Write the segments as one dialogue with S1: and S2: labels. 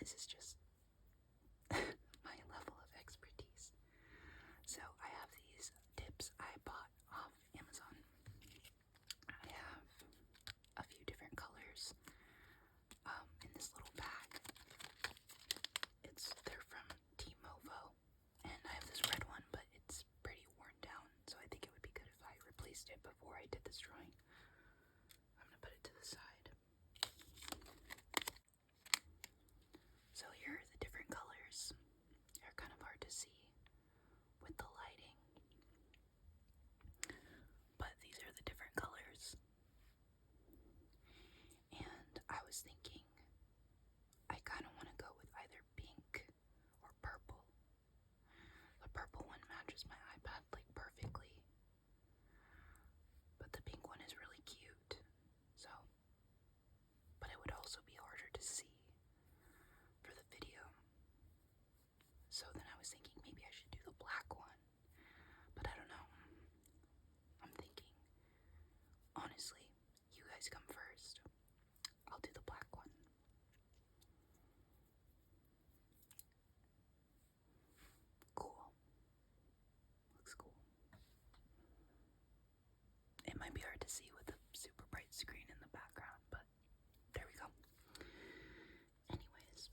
S1: this is just my level of expertise. So I have these tips I bought off Amazon. I have a few different colors in this little bag. They're from T-Movo, and I have this red one, but it's pretty worn down, so I think it would be good if I replaced it before I did this drawing. I'm gonna put it to the side. So here are the different colors. They're kind of hard to see with the lighting, but these are the different colors. And I was thinking I kind of want to go with either pink or purple. The purple one matches my iPad like perfectly, but the pink one is really cute. So, but it would also be harder to see for the video. So then I was thinking maybe I should do the black one, but I don't know. I'm thinking, honestly, you guys come first. I'll do the black one. Cool. Looks cool. It might be hard to see with the super bright screen in the background, but there we go. Anyways,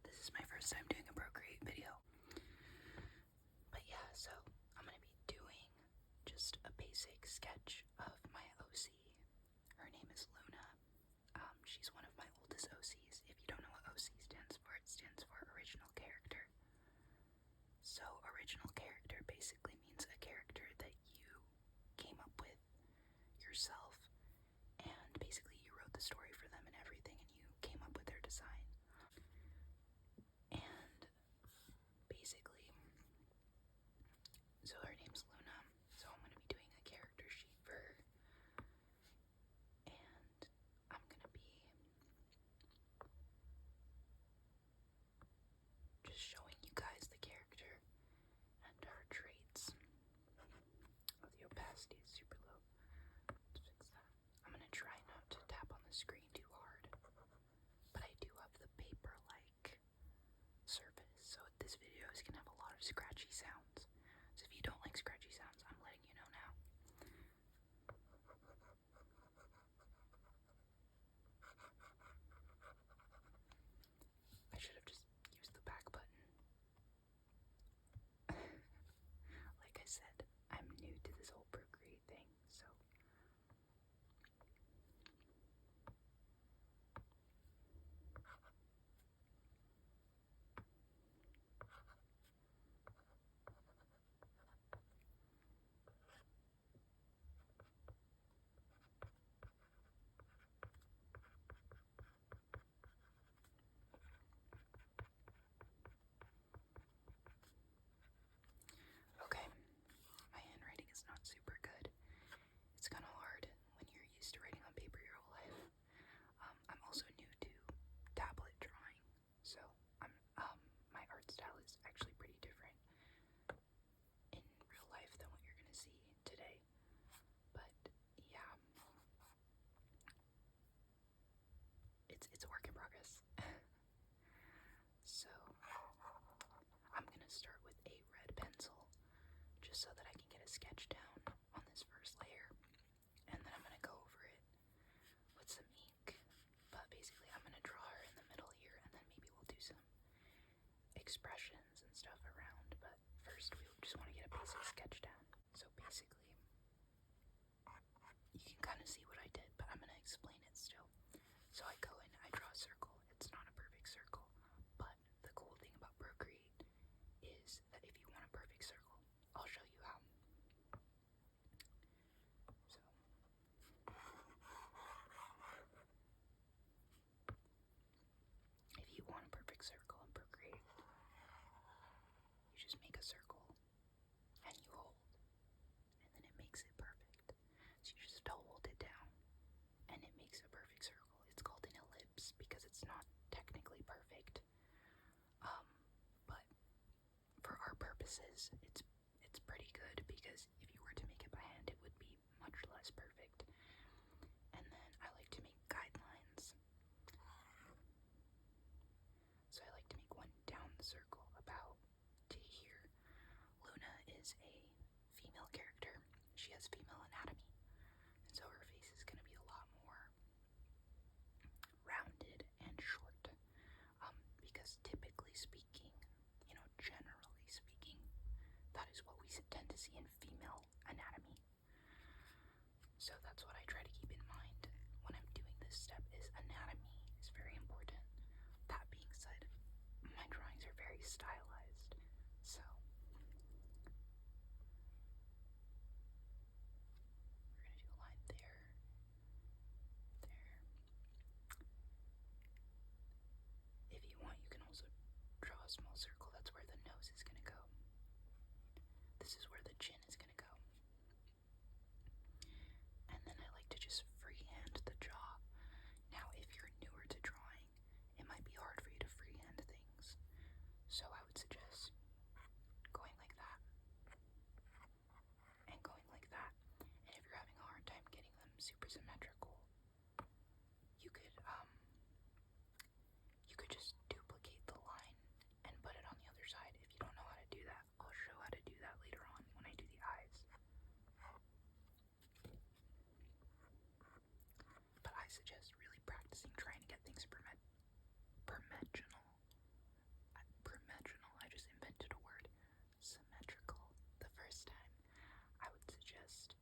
S1: this is my first time doing a Procreate video. But yeah, so I'm going to be doing just a basic sketch of my OC. Her name is Luna. She's one of my oldest OCs. If you don't know what OC stands for, it stands for original character. So original character basically means a character that you came up with yourself, and basically you wrote the story for them and everything, and you came up with their design. And basically, so her name's Luna, so I'm going to be doing a character sheet for her, and I'm going to be just showing you guys the character and her traits. Oh, the opacity is super low. Let's fix that. I'm going to try not to tap on the screen too hard, but I do have the paper-like surface, so this video is going to have a lot of scratchy sounds. So if you don't like scratchy sounds, I'm letting you know now. I should have just used the back button. Like I said, I'm new to this whole Procreate thing, so okay. My handwriting is not super good. It's kind of hard when you're used to writing on paper your whole life. I'm also new to tablet drawing, so my art style is actually pretty different in real life than what you're gonna see today. But yeah, it's a work in progress. So I'm gonna start with a red pencil, just so that I can get a sketch down on this first layer, and then I'm gonna go over it with some ink. But basically I'm gonna draw her in the middle here, and then maybe we'll do some expressions and stuff around, but first we just want to get a basic sketch down. So basically, you can kind of see what I did, but I'm going to explain it still. So I go in, I draw a circle. It's not a perfect circle, but the cool thing about Procreate is that if you want a perfect circle, I'll show you how. So if you want a perfect circle in Procreate, you just make a circle and you hold, and then it makes it perfect. So you just hold it down and it makes a perfect circle. It's called an ellipse because it's not technically perfect, but for our purposes it's pretty good, because if you were to make it by hand it would be much less perfect. And then I like to make guidelines. circle about to here. Luna is a female character. She has female anatomy, and so her face is going to be a lot more rounded and short. Because typically speaking, generally speaking, that is what we tend to see in female anatomy. So that's what I try to keep in mind when I'm doing this step, is anatomy is very important. That being said, my drawings are very stylized, so we're gonna do a line there, there. If you want, you can also draw a small circle. That's where the nose is gonna go. This is where the chin is gonna go. And then I like to just freehand the jaw. Now, if you're newer to drawing, it might be hard for you to freehand things. So I would suggest going like that and going like that. And if you're having a hard time getting them super symmetrical, you could just duplicate the line and put it on the other side. If you don't know how to do that, I'll show how to do that later on when I do the eyes. But I suggest really practicing trying to get things I just invented a word. Symmetrical the first time. I would suggest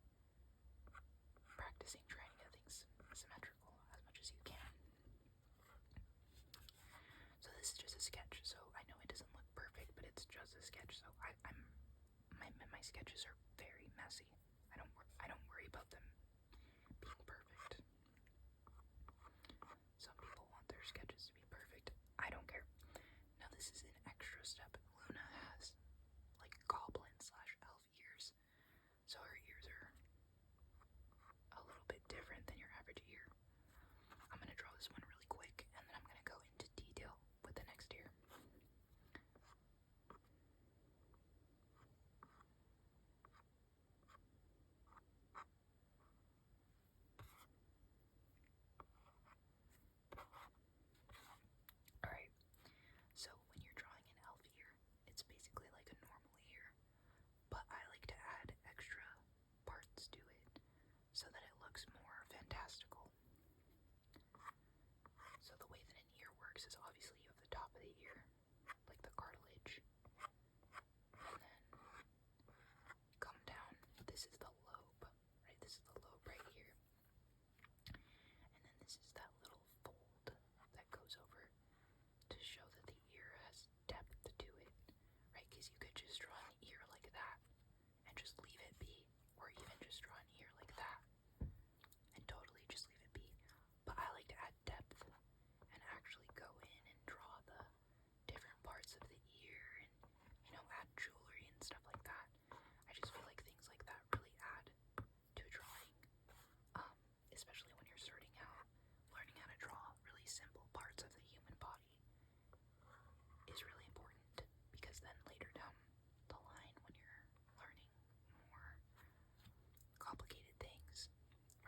S1: practicing trying to get things symmetrical as much as you can. So this is just a sketch, so I know it doesn't look perfect, but it's just a sketch. So my sketches are very messy. I don't worry about them being perfect. Some people want their sketches to be perfect. I don't care. Now this is an extra step. Luna has like goblin/elf ears, so her ears are a little bit different than your average ear. I'm gonna draw this one really quick, and then I'm gonna go into detail with the next ear. Alright, so when you're drawing an elf ear, it's basically like a normal ear, but I like to add extra parts to it so that it looks more fantastical. So the way that an ear works is obviously you have the top of the ear, like the cartilage, and then come down. This is the lobe, right? This is the lobe right here. And then this is that little fold that goes over to show that the ear has depth to it, right? Because you could just draw an ear like that and just leave it be, or even just draw an ear like that and totally just leave it be. But I like to add depth and actually go in and draw the different parts of the ear and, add jewelry and stuff like that. I just feel like things like that really add to drawing, especially when you're starting out. Learning how to draw really simple parts of the human body is really important, because then later down the line, when you're learning more complicated things,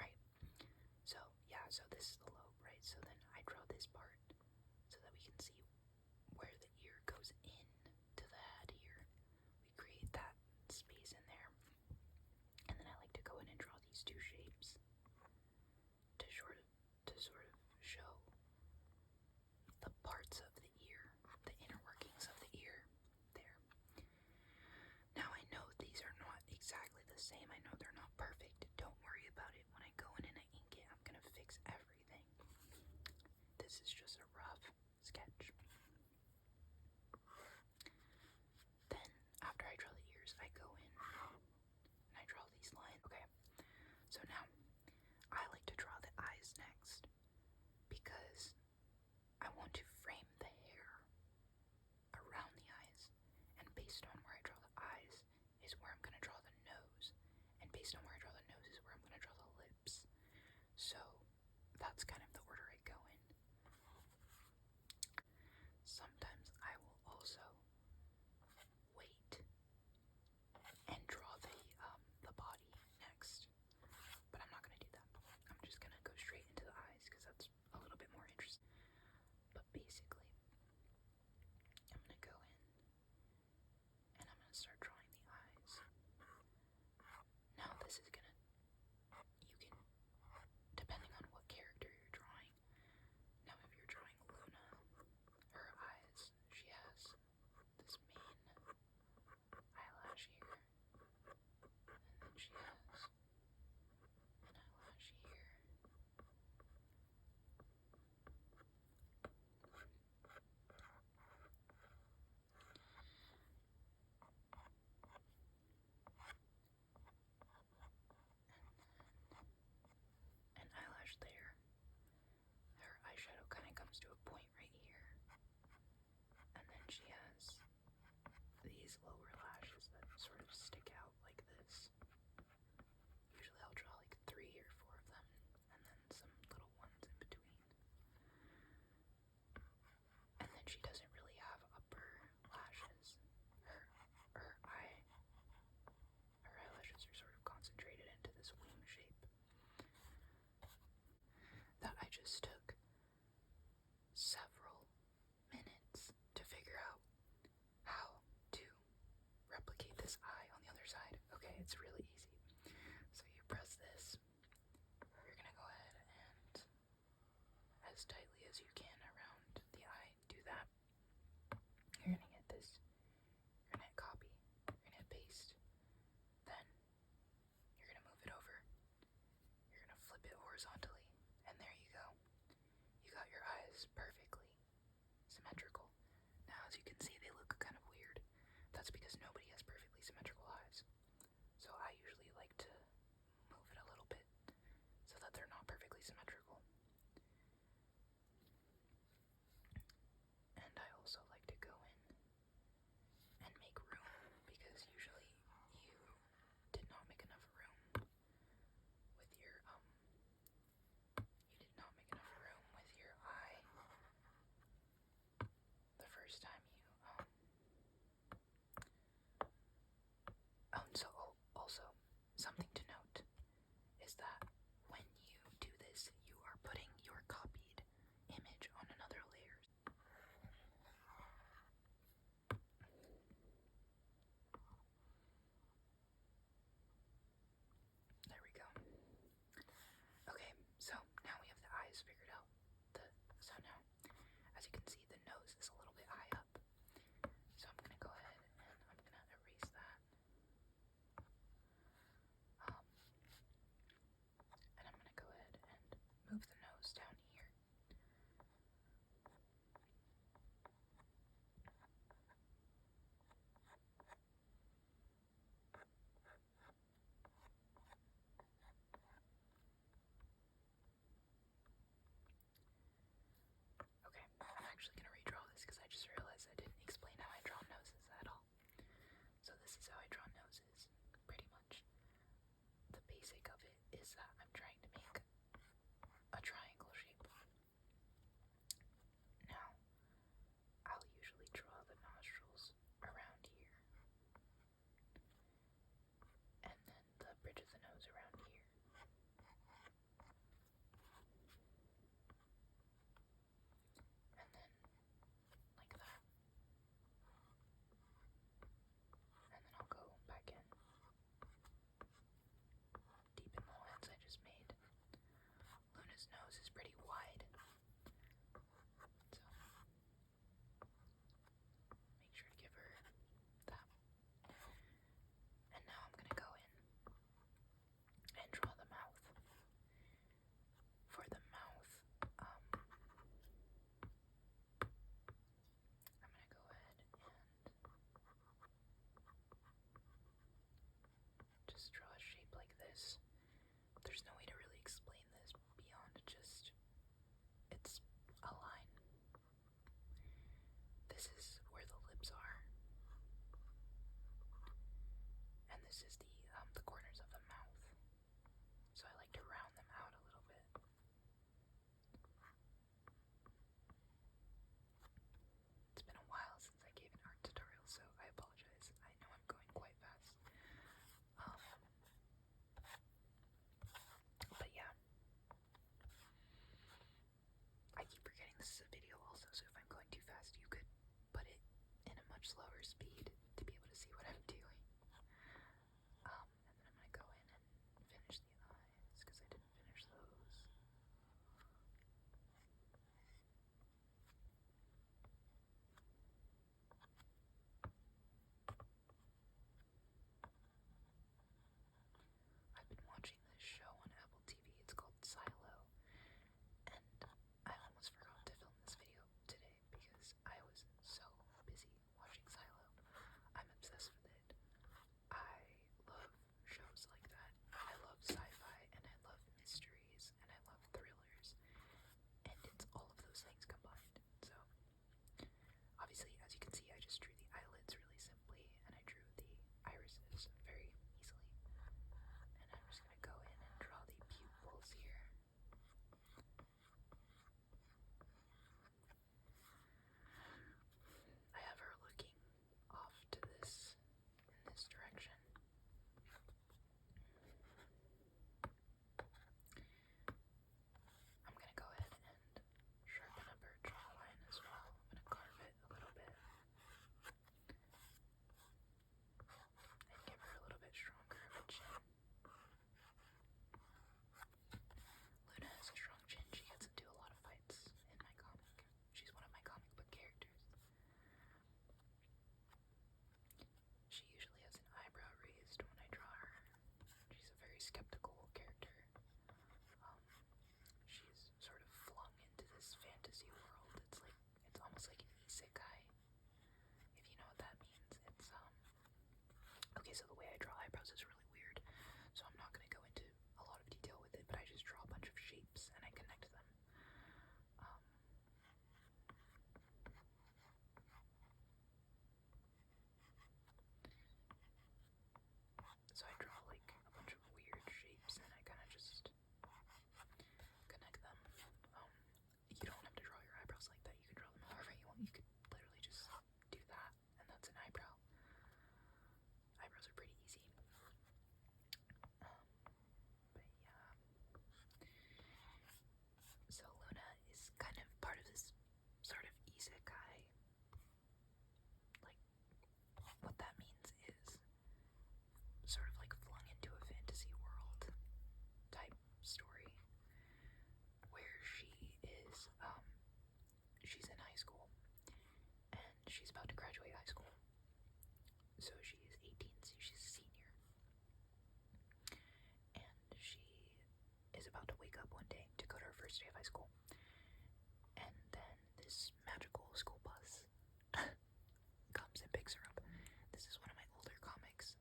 S1: right? So yeah, so this is the lobe, right? So then I draw this part so that we can see where the ear goes in to the head here. We create that space in there, and then I like to go in and draw these two shapes to sort of show the parts of the ear, the inner workings of the ear there. Now I know these are not exactly the same. I know they're not perfect. Don't worry about it. When I go in and I ink it, I'm gonna fix everything. This is just a rough sketch. Then, after I draw the ears, I go in and I draw these lines. Okay, so now I like to draw the eyes next, because I want to frame the hair around the eyes, and based on where I draw the eyes is where I'm going to draw the nose, and based on where I draw the nose is where I'm going to draw the lips. So that's kind of the order I go in. it's really easy. So you press this, you're gonna go ahead and as tightly as you can around the eye, do that. You're gonna hit this, you're gonna hit copy, you're gonna hit paste, then you're gonna move it over, you're gonna flip it horizontally, and there you go. You got your eyes perfectly symmetrical. Now, as you can see, they look kind of weird. That's because nobody has perfectly symmetrical eyes. So I usually like to move it a little bit so that they're not perfectly symmetrical. And I also like to go in and make room because usually you did not make enough room with your eye the first time you so also something to note is that when you do this, you are putting your copied image on another layer. There we go. Okay, so now we have the eyes figured out. So now, as you can see, the nose is a little bit high up. So I'm gonna go ahead and I'm gonna erase that. And I'm gonna go ahead and move the nose down here. Okay, I'm actually gonna redraw this because I just realized I didn't explain how I draw noses at all. So this is how I draw noses, pretty much. The basic of it is that I'm trying to make a triangle shape. Now, I'll usually draw the nostrils around here, and then the bridge of the nose around here. And then like that. And then I'll go back in, deepen the lines I just made. Luna's nose is pretty wide, so make sure to give her that. And now I'm gonna go in and draw the mouth. For the mouth, I'm gonna go ahead and just draw a shape like this. There's no way to really explain this beyond just it's a line. This is where the lips are, and this is the corners of the mouth. So I like to round them out a little bit. It's been a while since I gave an art tutorial, so I apologize. I know I'm going quite fast. But yeah. I keep forgetting this is a video also, so if I'm going too fast, you could put it in a much slower speed to be able to see what I'm doing. And then I'm gonna go in and finish the eyes, because I didn't finish those. I've been watching this show on Apple TV. It's called Silo, and I almost forgot to film this video today because I was so busy watching Silo. So she is 18, so she's a senior. And she is about to wake up one day to go to her first day of high school. And then this magical school bus comes and picks her up. This is one of my older comics.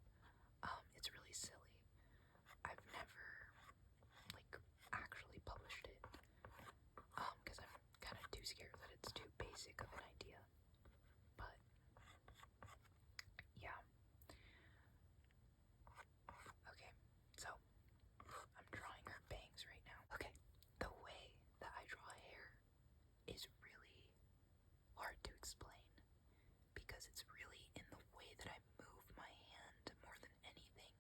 S1: It's really silly. I've never, like, actually published it, because I'm kind of too scared that it's too basic of an idea. But, yeah. Okay, so, I'm drawing her bangs right now. Okay, the way that I draw hair is really hard to explain, because it's really in the way that I move my hand more than anything.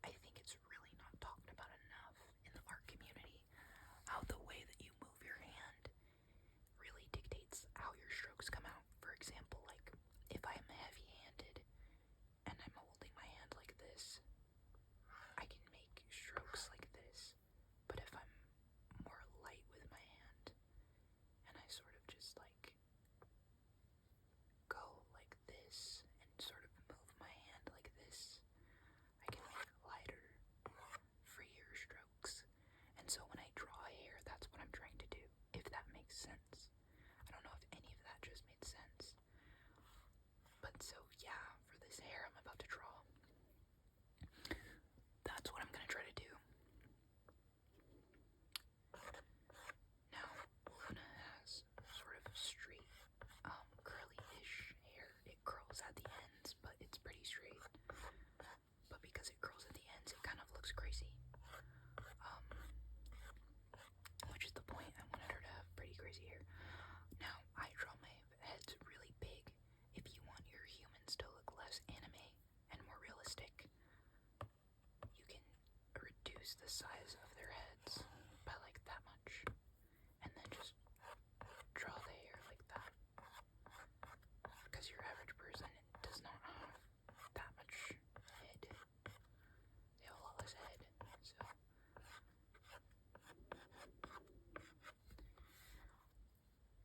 S1: I think it's really not talked about enough in the art community, how the way that you move your hand really dictates how your strokes come out. For example, like, if I'm heavy-handed and I'm holding my hand like this, I can make strokes like this. But if I'm more light with my hand and I sort of just like go like this and sort of move my hand like this, I can make lighter, freer strokes. And so when I draw hair, that's what I'm trying to do, if that makes sense. I don't know if any of that just made sense. But so yeah, for this hair I'm about to draw, that's what I'm gonna try to do. Now, Luna has sort of straight, curly-ish hair. It curls at the ends, but it's pretty straight. But because it curls at the ends, it kind of looks crazy. Which is the point. I wanted her to have pretty crazy hair. Now, I draw my heads really big. If you want your humans to look less anime and more realistic, you can reduce the size of their heads by like that much, and then just draw the hair like that. Because your average person does not have that much head. They have a lot less head, so.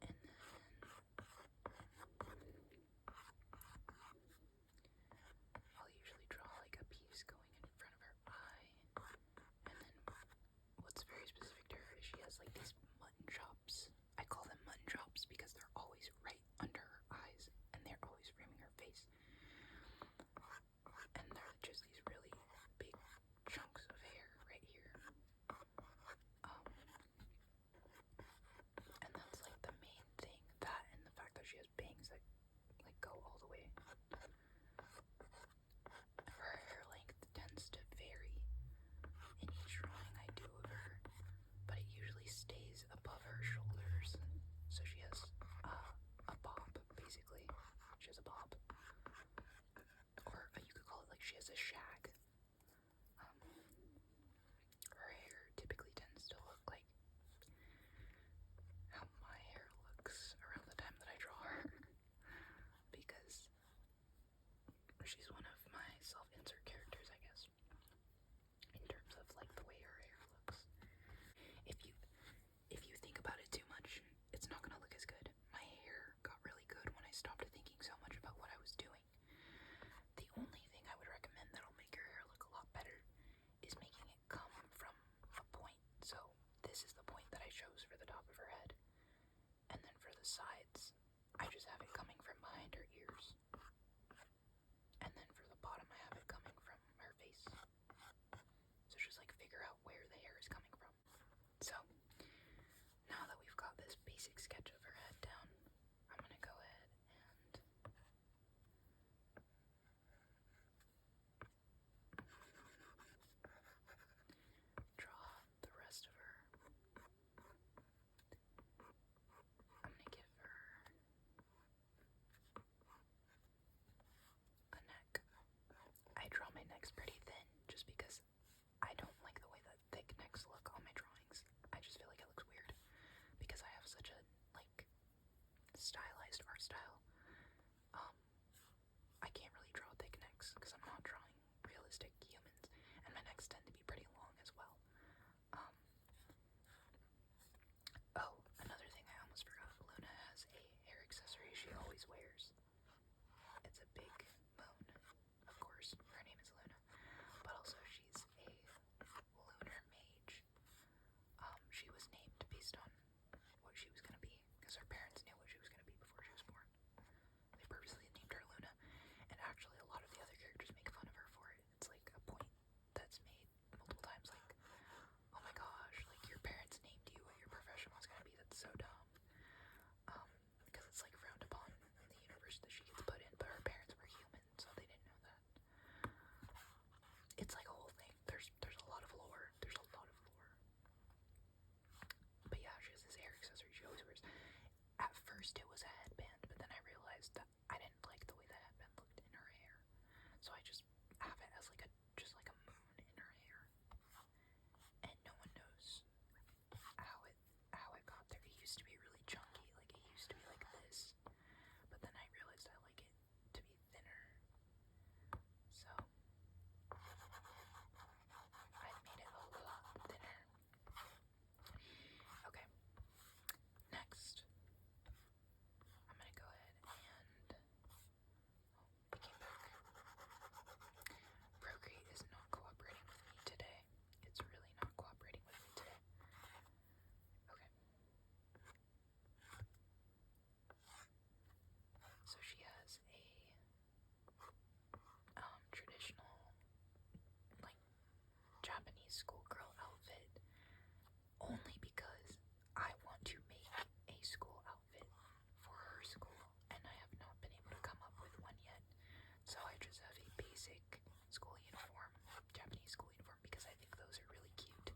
S1: And then I'll usually draw like a piece going in front of her eye, and then what's very specific to her is she has like these mutton chops. I call them mutton chops because they're always right under her eyes, and they're always framing her face. And they're just these really big chunks of hair right here. And that's like the main thing. That and the fact that she has bangs that like go all the way. Her hair length tends to vary in each drawing I do of her, but it usually stays above her shoulders. So she has a bob, basically. She has a bob. Or you could call it like she has a shag. Her hair typically tends to look like how my hair looks around the time that I draw her, because she's one of my self-insert characters, I guess, in terms of like the way her hair looks. If you think about it too much, it's not gonna look as good. My hair got really good when I stopped thinking so much about what I was doing. The only thing I would recommend that'll make your hair look a lot better is making it come from a point. So this is the point that I chose for the top of her head. And then for the sides, I just have it coming from behind her ears. And then for the bottom, I have it coming from her face. So just like figure out where the hair is coming from. So now that we've got this basic sketch of her head down, I'm gonna go ahead and draw the rest of her. I'm gonna give her a neck. I draw my necks pretty thin just because I don't like the way that thick necks look on my drawings. I just feel like it looks weird because I have such a like stylized art style. I can't really draw thick necks because I'm not drawing realistic humans, and my necks tend to be pretty long as well. Oh, another thing I almost forgot. Luna has a hair accessory she always wears. It's a big schoolgirl outfit only because I want to make a school outfit for her school, and I have not been able to come up with one yet. So I just have a basic school uniform, Japanese school uniform, because I think those are really cute.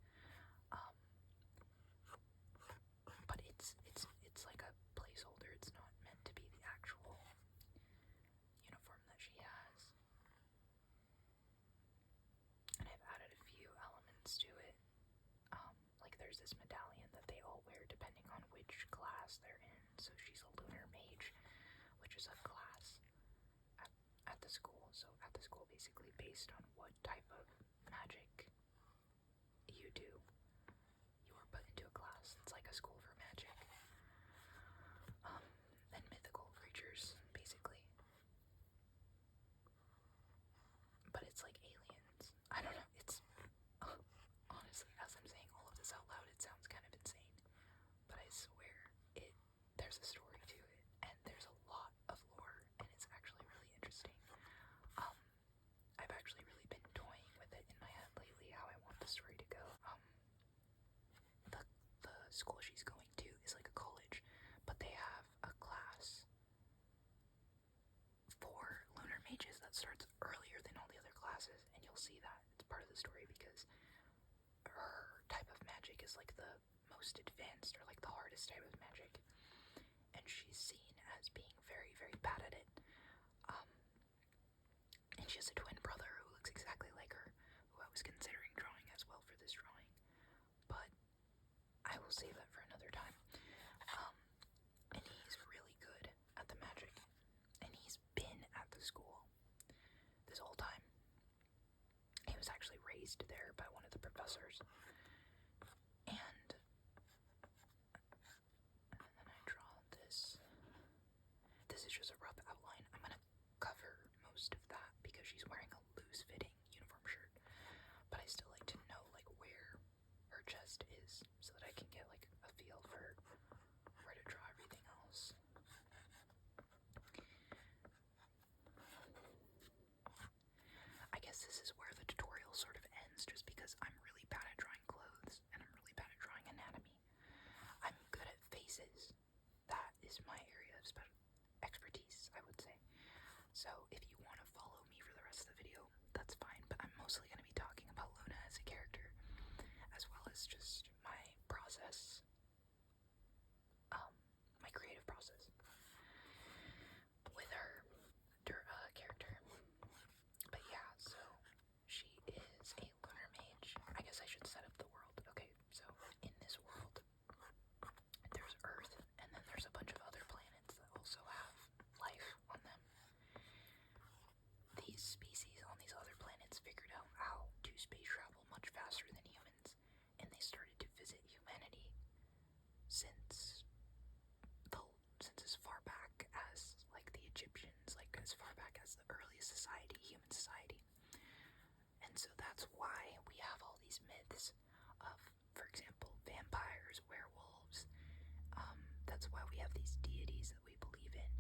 S1: But it's like a placeholder. It's not meant to be the actual uniform that she has. And I've added a few elements to it. Like there's this medallion that they all wear depending on which class they're in. So she's a lunar mage, which is a class at the school. So at the school, basically based on what type of magic you do, you are put into a class. It's like a school for magic. And mythical creatures, basically. But it's like aliens. I don't know, it's honestly, as I'm saying all of this out loud, it sounds kind of insane. But I swear, there's a story to it, and there's a lot of lore, and it's actually really interesting. I've actually really been toying with it in my head lately, how I want the story to go. The school she's going to is like a college, but they have a class for lunar mages that starts earlier than all the other classes, and you'll see that it's part of the story because her type of magic is like the most advanced, or like the hardest type of magic, and she's seen as being very, very bad at it. And she has a twin brother who looks exactly like her, who I was considering drawing as well for this drawing, but I will save that for another time. And he's really good at the magic, and he's been at the school this whole time. He was actually raised there by one of the professors. And then I draw this. This is just a rough outline. I'm gonna cover most of that because she's wearing a loose-fitting uniform shirt. But I still like to know like where her chest is so that I can get like a feel for where to draw everything else. I guess this is where the tutorial sort of ends, just because I'm really bad at drawing clothes and I'm really bad at drawing anatomy. I'm good at faces. That is my area of expertise, I would say. So if you want to follow me for the rest of the video, that's fine, but I'm mostly going to be talking about Luna as a character, as well as just my process, my creative process with her character. But yeah, so she is a lunar mage. I guess I should set up the world. Okay, so in this world, there's Earth, and then there's a bunch of other planets that also have life on them. These species on these other planets figured out how to space travel much faster than humans, and they started to visit humanity since as far back as like the Egyptians, like as far back as the earliest society, human society. And so that's why we have all these myths of, for example, vampires, werewolves. That's why we have these deities that we believe in,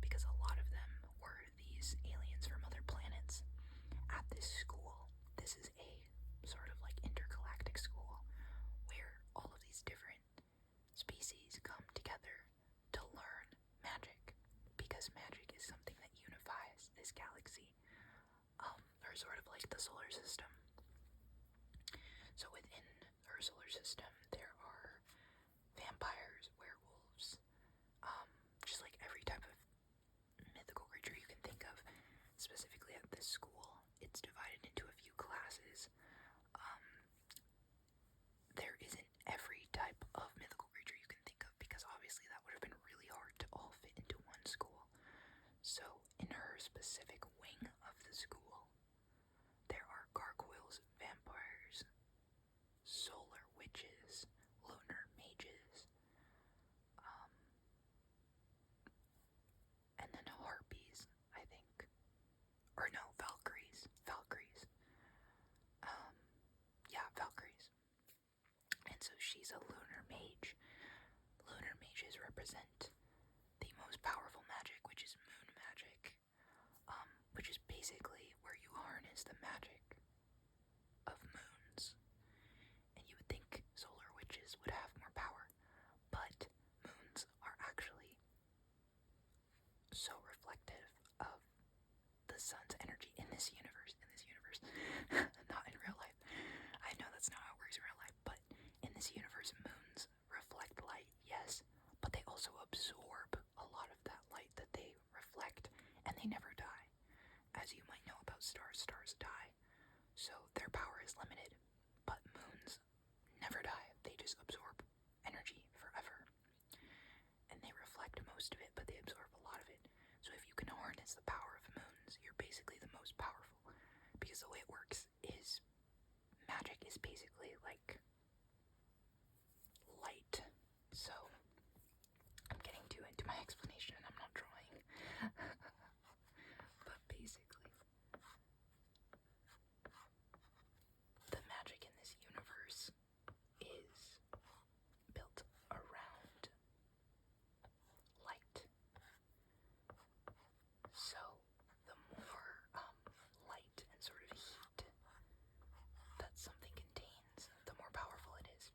S1: because a lot of them were these aliens from other planets. At this school, this is a sort of like intergalactic school where all of these different species come together to learn magic, because magic is something that unifies this galaxy, or sort of like the solar system. So within her solar system, there are vampires, werewolves, just like every type of mythical creature you can think of. Specifically at this school, it's divided into a few classes. There isn't every type of mythical creature you can think of, because obviously that would have been really hard to all fit into one school. So in her specific wing of the school, there are gargoyles, vampires, solar witches, lunar mages, and then harpies, I think. Or no, Valkyries. Yeah, Valkyries. And so she's a lunar mage. Lunar mages represent the most powerful magic, which is moon magic, which is basically where you harness the magic of moons. stars die. So their power is limited. But moons never die. They just absorb energy forever. And they reflect most of it, but they absorb a lot of it. So if you can harness the power of moons, you're basically the most powerful. Because the way it works is magic is basically like light. So I'm getting too into my explanation and I'm not drawing. But basically, the magic in this universe is built around light. So the more light and sort of heat that something contains, the more powerful it is.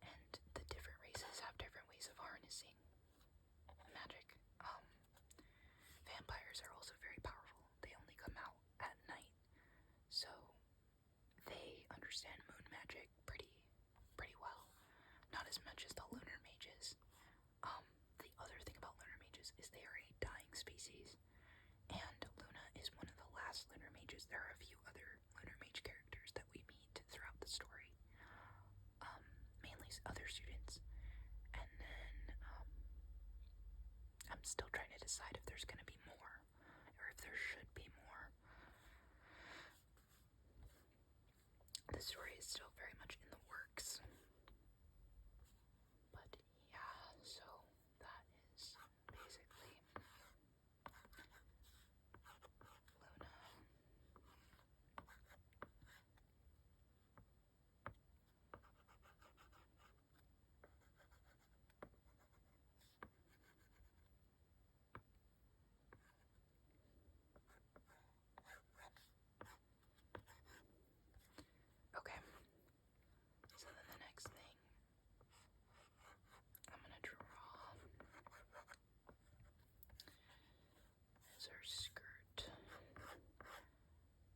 S1: And the different races have different ways of harnessing magic. Vampires are also very powerful. They only come out at night, so they understand moon magic pretty well. Not as much as the lunar mages. The other thing about lunar mages is they are a dying species, and Luna is one of the last lunar mages. There are a few other lunar mage characters that we meet throughout the story, mainly other students, and then I'm still trying to decide if there's going to be more, or if there should be more. The story is still very much in the works. But yeah, so that is basically Luna. Okay, so then the next thing I'm gonna draw is her skirt.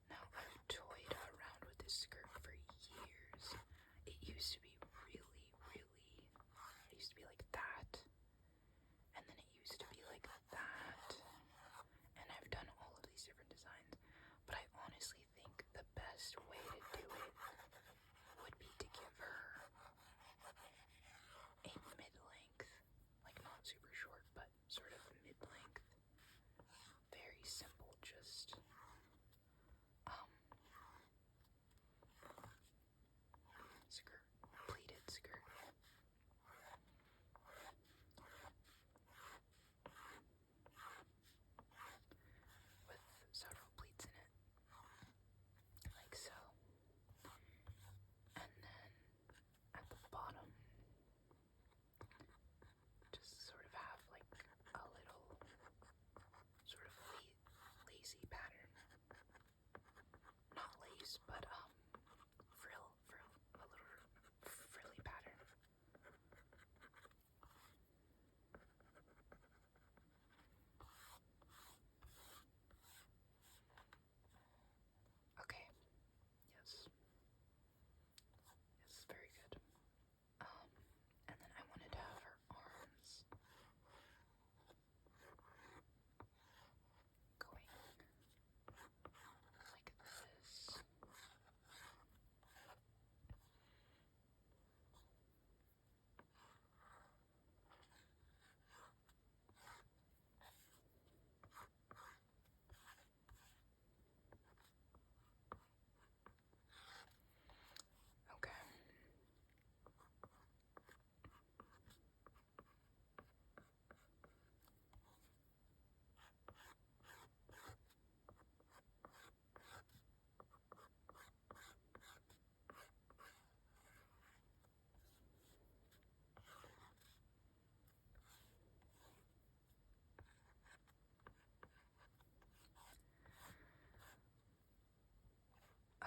S1: Now, I've toyed around with this skirt for years. It used to be it used to be like that, and then it used to be like that, and I've done all of these different designs, but I honestly think the best way to do it would be to give her a mid-length, like not super short, but sort of mid-length, very simple, just skirt, pleated skirt. With several pleats in it, like so. And then at the bottom, just sort of have like a little sort of lacy pattern. Not lace, but frill, a little frilly pattern. Okay, yes. Yes, very good. And then I wanted to have her arms going like this. Okay.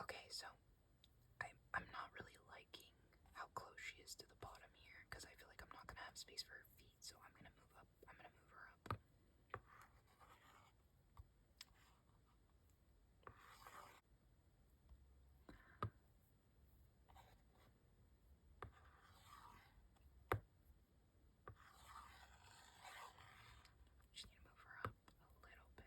S1: Okay, so I'm not really liking how close she is to the bottom here, because I feel like I'm not gonna have space for her feet, so I'm gonna move up. I'm gonna move her up. Just need to move her up a little bit,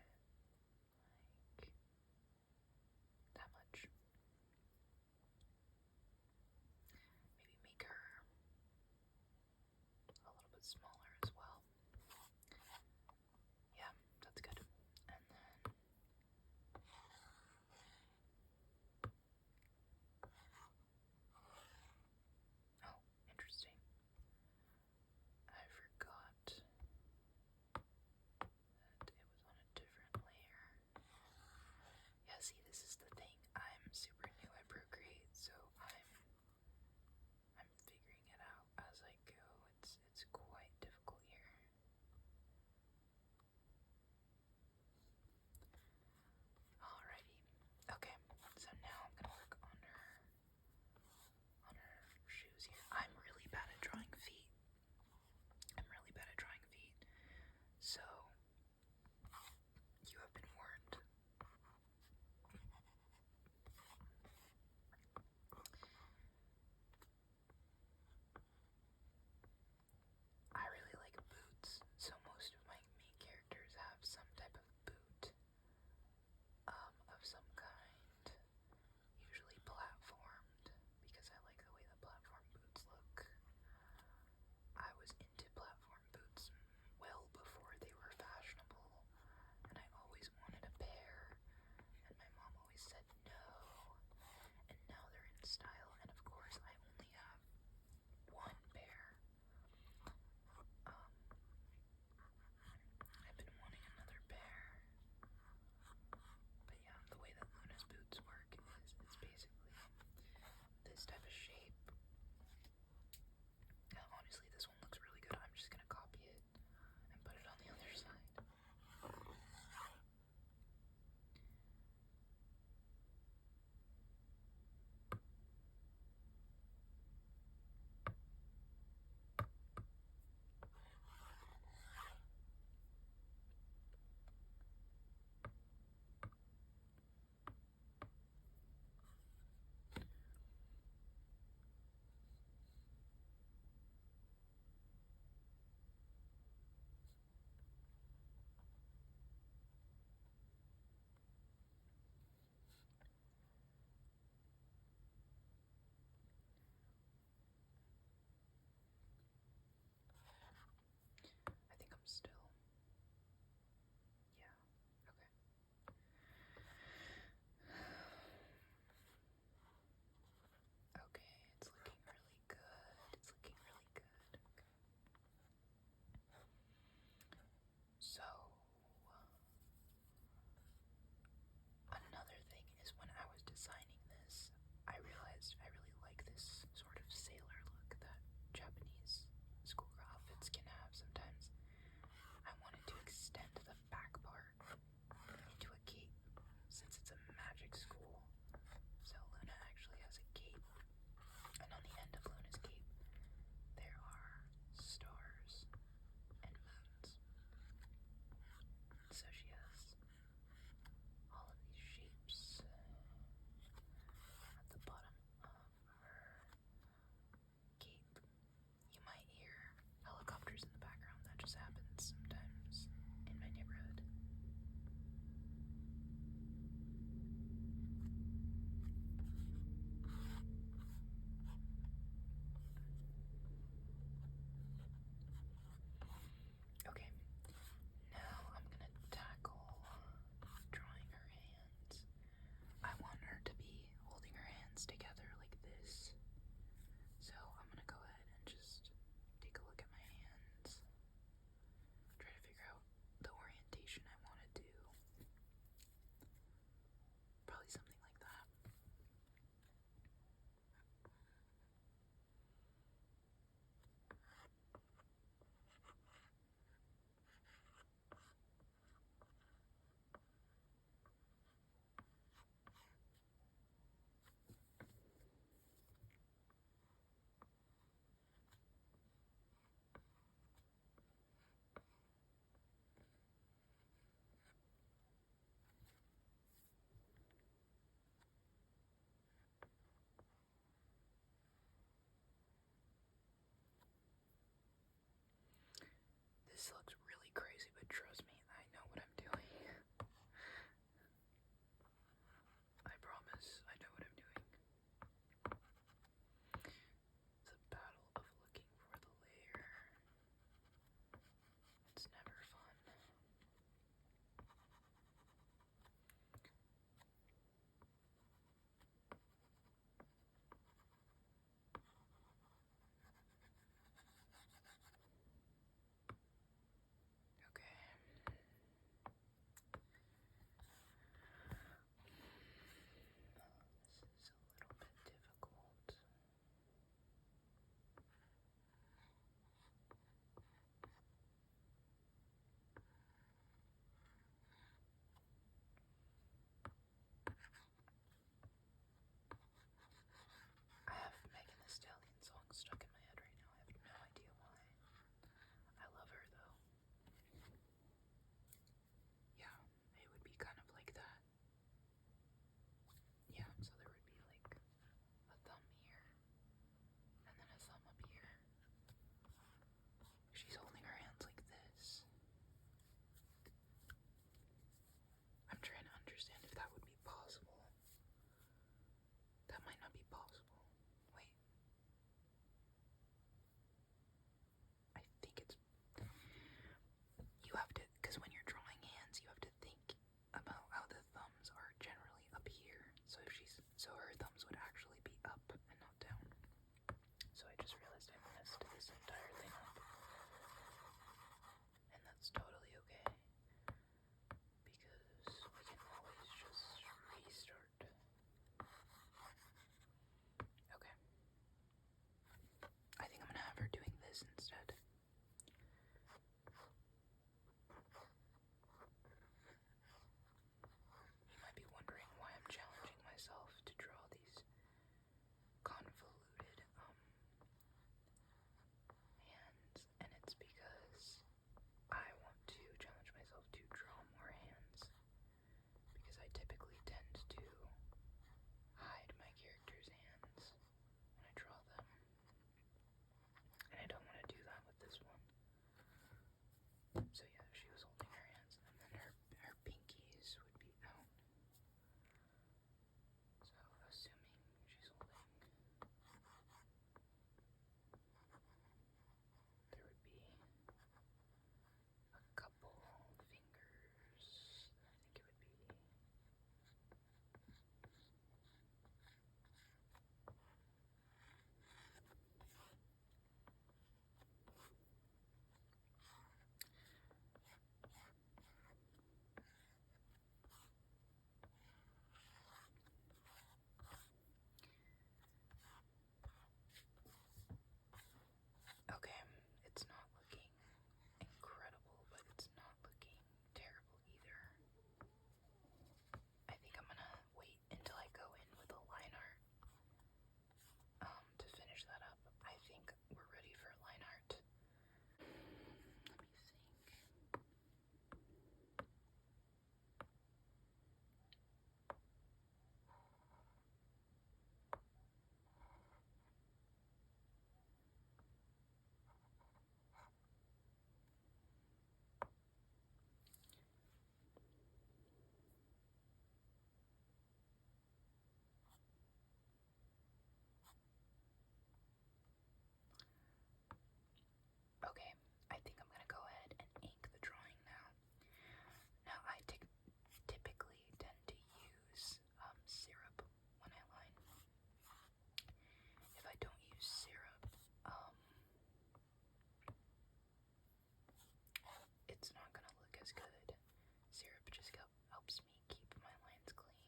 S1: helps me keep my lines clean.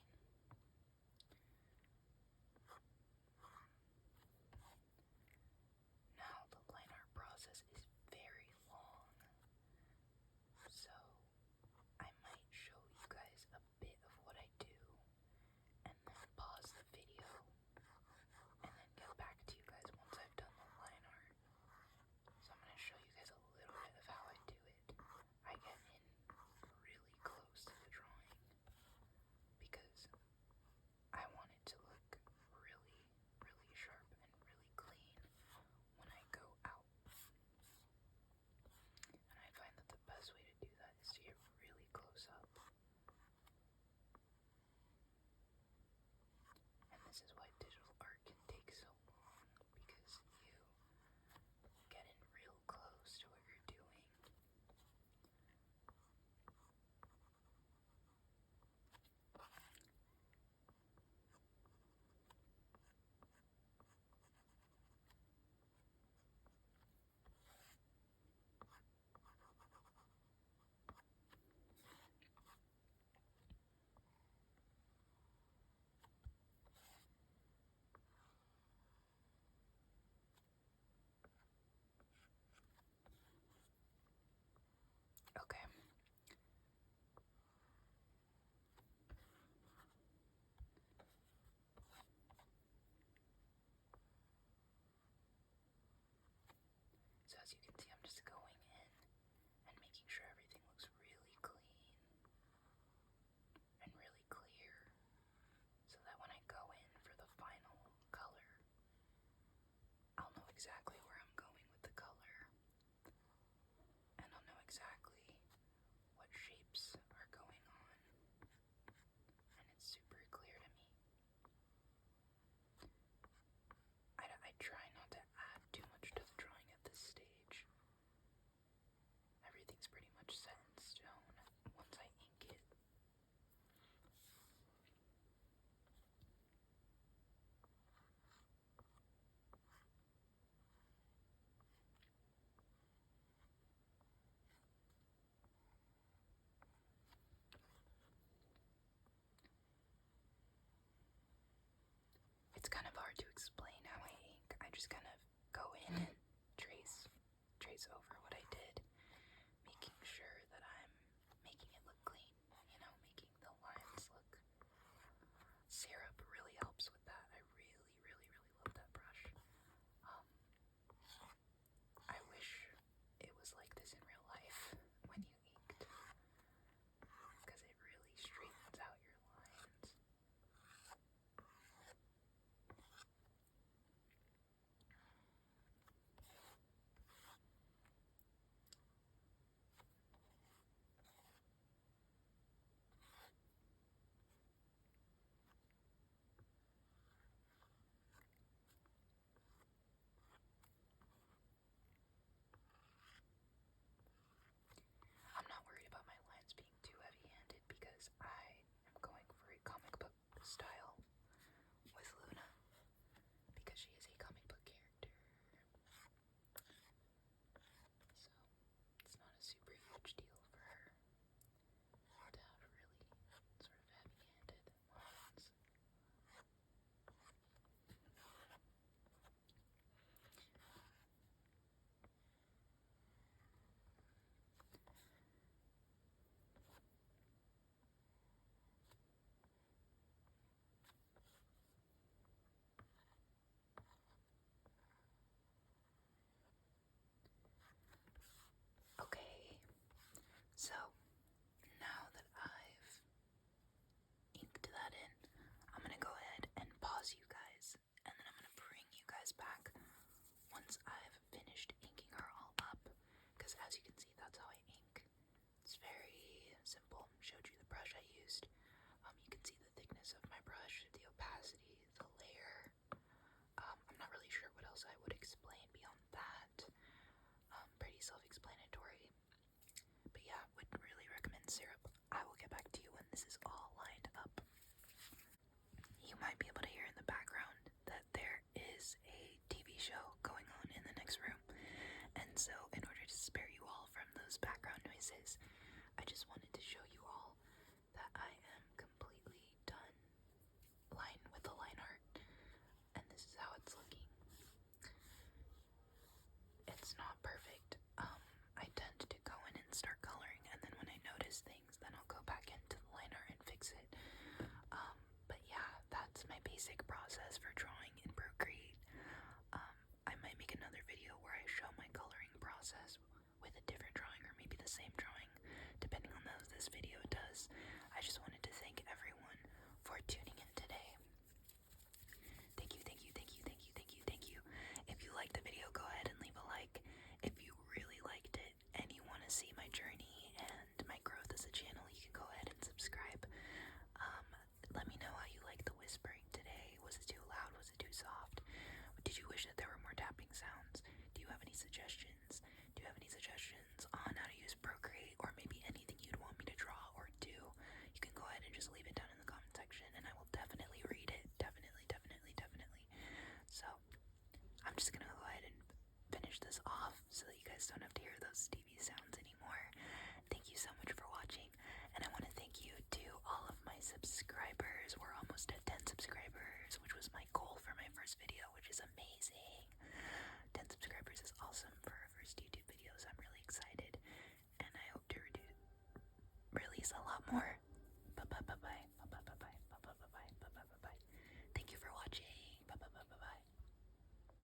S1: Now, the line art process is very long, so I might show you guys a bit of what I do and then pause the video and then get back to you guys once I've done the line art. So I'm going to show you guys a little bit of how I do it. I get in really close to the drawing because I want it to look really, really sharp and really clean when I go out. And I find that the best way to do that is to get really close up. And this is why digital art can take so long, because you get in real close to what you're doing. Okay. So as you can see, I'm just going in and making sure everything looks really clean and really clear, so that when I go in for the final color, I'll know exactly where I'm going with the color, and I'll know exactly what shapes are going on, and it's super clear to me. I try not to add too much to the drawing at this stage. Everything's pretty much set in stone once I ink it. It's kind of hard to explain how I ink. I just kind of go in and trace over what I did, making sure that I'm making it look clean, making the lines look. Syrup really helps with that. I really, really, really love that brush. I wish it was like this in real life when you inked, because it really straightens out your lines. I'm not worried about my lines being too heavy-handed because I am going for a comic book style with Luna, because she is a comic book character. So it's not a super huge deal for her to have really sort of heavy-handed lines. Okay, so now that I've inked that in, I'm gonna go ahead and pause you guys, and then I'm gonna bring you guys back once I've finished inking her all up, because as you can see, that's how I ink. It's very simple. Showed you the brush I used. You can see the thickness of my brush, the opacity, the layer. I'm not really sure what else I would explain beyond that. Pretty self-explanatory. But yeah, would really recommend Syrup. I will get back to you when this is all lined up. You might be able to hear in the background that there is a TV show going on in the next room. And so, in order to spare you all from those background noises, I just wanted to show you all that I am completely done with the line art, and this is how it's looking. It's not perfect. I tend to go in and start coloring, and then when I notice things, then I'll go back into the line art and fix it. But yeah, that's my basic process for drawing in Procreate. I might make another video where I show my coloring process with a different drawing, or maybe the same drawing, depending on how this video does. I just wanted